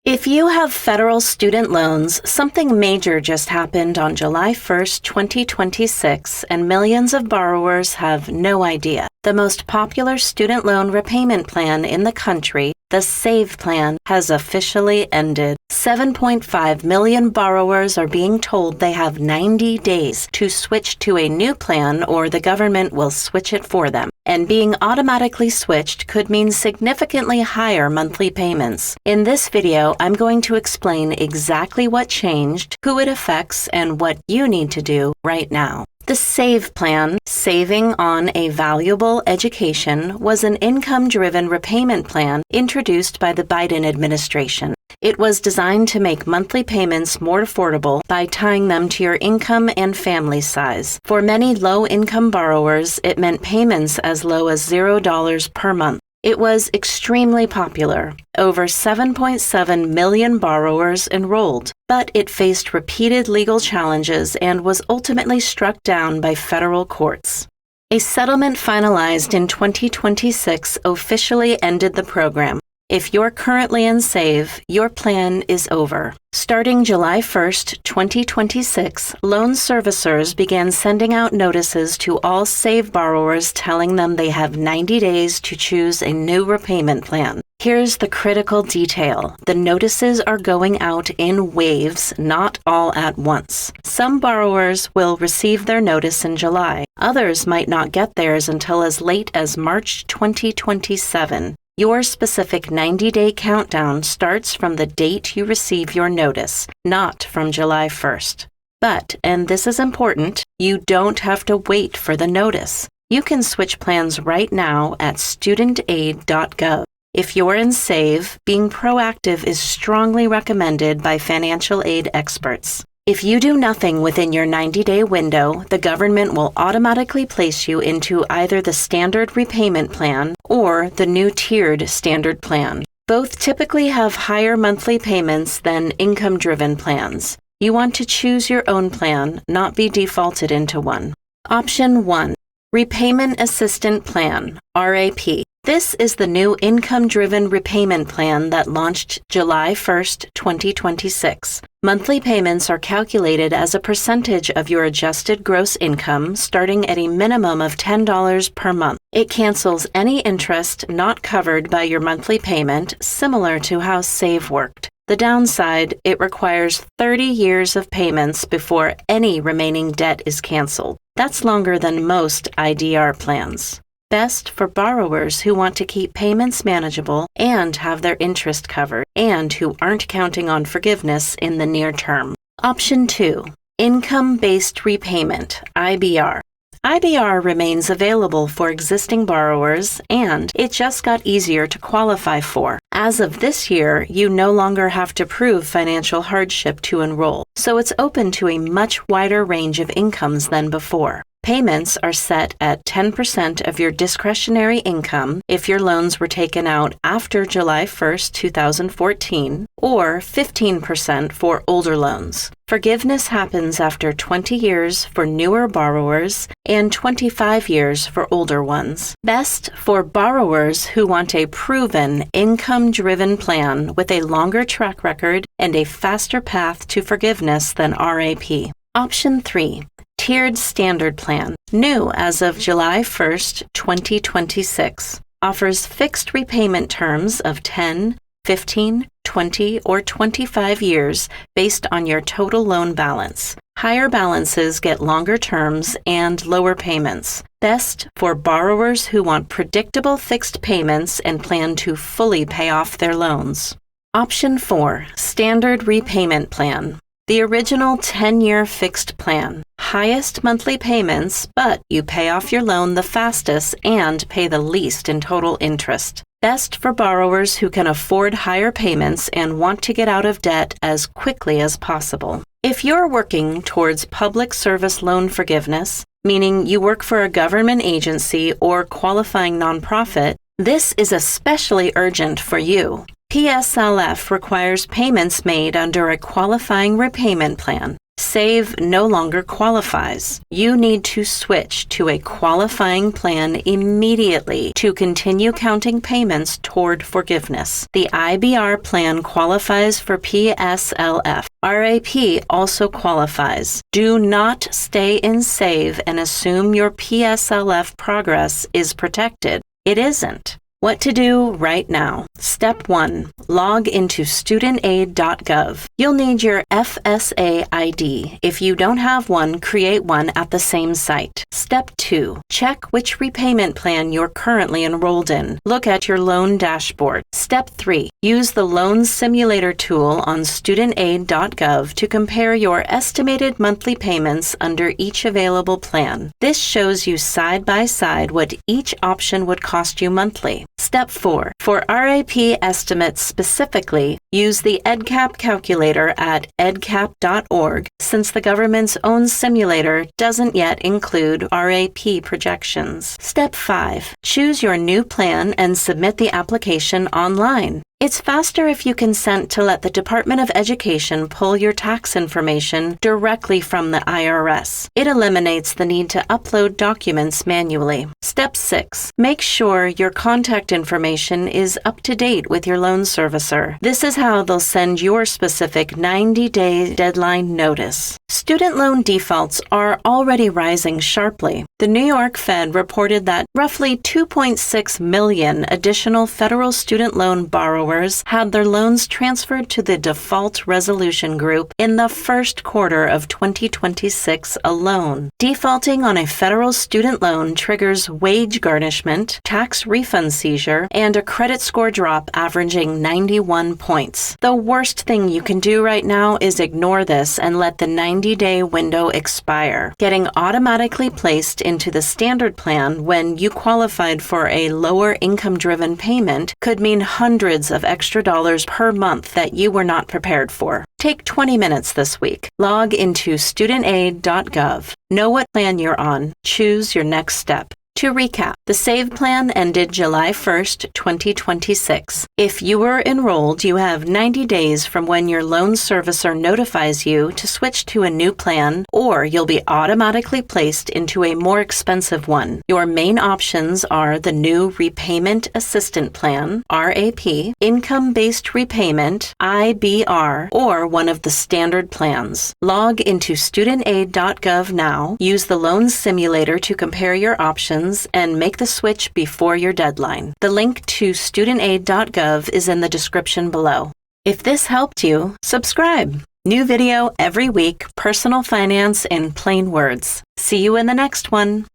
If you have federal student loans, something major just happened on July 1st, 2026, and millions of borrowers have no idea. The most popular student loan repayment plan in the country, the SAVE plan, has officially ended. 7.5 million borrowers are being told they have 90 days to switch to a new plan or the government will switch it for them. And being automatically switched could mean significantly higher monthly payments. In this video, I'm going to explain exactly what changed, who it affects, and what you need to do right now. The SAVE plan, Saving on a Valuable Education, was an income-driven repayment plan introduced by the Biden administration. It was designed to make monthly payments more affordable by tying them to your income and family size. For many low-income borrowers, it meant payments as low as $0 per month. It was extremely popular. Over 7.7 million borrowers enrolled, but it faced repeated legal challenges and was ultimately struck down by federal courts. A settlement finalized in 2026 officially ended the program. If you're currently in SAVE, your plan is over. Starting July 1st, 2026, loan servicers began sending out notices to all SAVE borrowers telling them they have 90 days to choose a new repayment plan. Here's the critical detail. The notices are going out in waves, not all at once. Some borrowers will receive their notice in July. Others might not get theirs until as late as March 2027. Your specific 90-day countdown starts from the date you receive your notice, not from July 1st. But, and this is important, you don't have to wait for the notice. You can switch plans right now at StudentAid.gov. If you're in SAVE, being proactive is strongly recommended by financial aid experts. If you do nothing within your 90-day window, the government will automatically place you into either the standard repayment plan or the new tiered standard plan. Both typically have higher monthly payments than income-driven plans. You want to choose your own plan, not be defaulted into one. Option 1. Repayment Assistant Plan, RAP. This is the new income-driven repayment plan that launched July 1st, 2026. Monthly payments are calculated as a percentage of your adjusted gross income, starting at a minimum of $10 per month. It cancels any interest not covered by your monthly payment, similar to how SAVE worked. The downside, it requires 30 years of payments before any remaining debt is canceled. That's longer than most IDR plans. Best for borrowers who want to keep payments manageable and have their interest covered, and who aren't counting on forgiveness in the near term. Option 2. Income-Based Repayment, IBR. IBR remains available for existing borrowers, and it just got easier to qualify for. As of this year, you no longer have to prove financial hardship to enroll, so it's open to a much wider range of incomes than before. Payments are set at 10% of your discretionary income if your loans were taken out after July 1st, 2014, or 15% for older loans. Forgiveness happens after 20 years for newer borrowers and 25 years for older ones. Best for borrowers who want a proven, income-driven plan with a longer track record and a faster path to forgiveness than RAP. Option 3. Tiered Standard Plan, new as of July 1st, 2026, offers fixed repayment terms of 10, 15, 20, or 25 years based on your total loan balance. Higher balances get longer terms and lower payments. Best for borrowers who want predictable fixed payments and plan to fully pay off their loans. Option 4. Standard Repayment Plan. The original 10-year fixed plan. Highest monthly payments, but you pay off your loan the fastest and pay the least in total interest. Best for borrowers who can afford higher payments and want to get out of debt as quickly as possible. If you're working towards public service loan forgiveness, meaning you work for a government agency or qualifying nonprofit, this is especially urgent for you. PSLF requires payments made under a qualifying repayment plan. SAVE no longer qualifies. You need to switch to a qualifying plan immediately to continue counting payments toward forgiveness. The IBR plan qualifies for PSLF. RAP also qualifies. Do not stay in SAVE and assume your PSLF progress is protected. It isn't. What to do right now. Step 1. Log into StudentAid.gov. You'll need your FSA ID. If you don't have one, create one at the same site. Step 2. Check which repayment plan you're currently enrolled in. Look at your loan dashboard. Step 3. Use the Loan Simulator tool on StudentAid.gov to compare your estimated monthly payments under each available plan. This shows you side by side what each option would cost you monthly. Step 4. For RAP estimates specifically, use the EDCAP calculator at edcap.org since the government's own simulator doesn't yet include RAP projections. Step 5. Choose your new plan and submit the application online. It's faster if you consent to let the Department of Education pull your tax information directly from the IRS. It eliminates the need to upload documents manually. Step 6. Make sure your contact information is up to date with your loan servicer. This is how they'll send your specific 90-day deadline notice. Student loan defaults are already rising sharply. The New York Fed reported that roughly 2.6 million additional federal student loan borrowers had their loans transferred to the default resolution group in the first quarter of 2026 alone. Defaulting on a federal student loan triggers wage garnishment, tax refund seizure, and a credit score drop averaging 91 points. The worst thing you can do right now is ignore this and let the 90-day window expire. Getting automatically placed into the standard plan when you qualified for a lower income-driven payment could mean hundreds of extra dollars per month that you were not prepared for. Take 20 minutes this week. Log into StudentAid.gov. Know what plan you're on. Choose your next step. To recap, the SAVE plan ended July 1st, 2026. If you were enrolled, you have 90 days from when your loan servicer notifies you to switch to a new plan, or you'll be automatically placed into a more expensive one. Your main options are the new Repayment Assistant Plan, RAP, Income-Based Repayment, IBR, or one of the standard plans. Log into StudentAid.gov now, use the loan simulator to compare your options, and make the switch before your deadline. The link to StudentAid.gov is in the description below. If this helped you, subscribe. New video every week, personal finance in plain words. See you in the next one.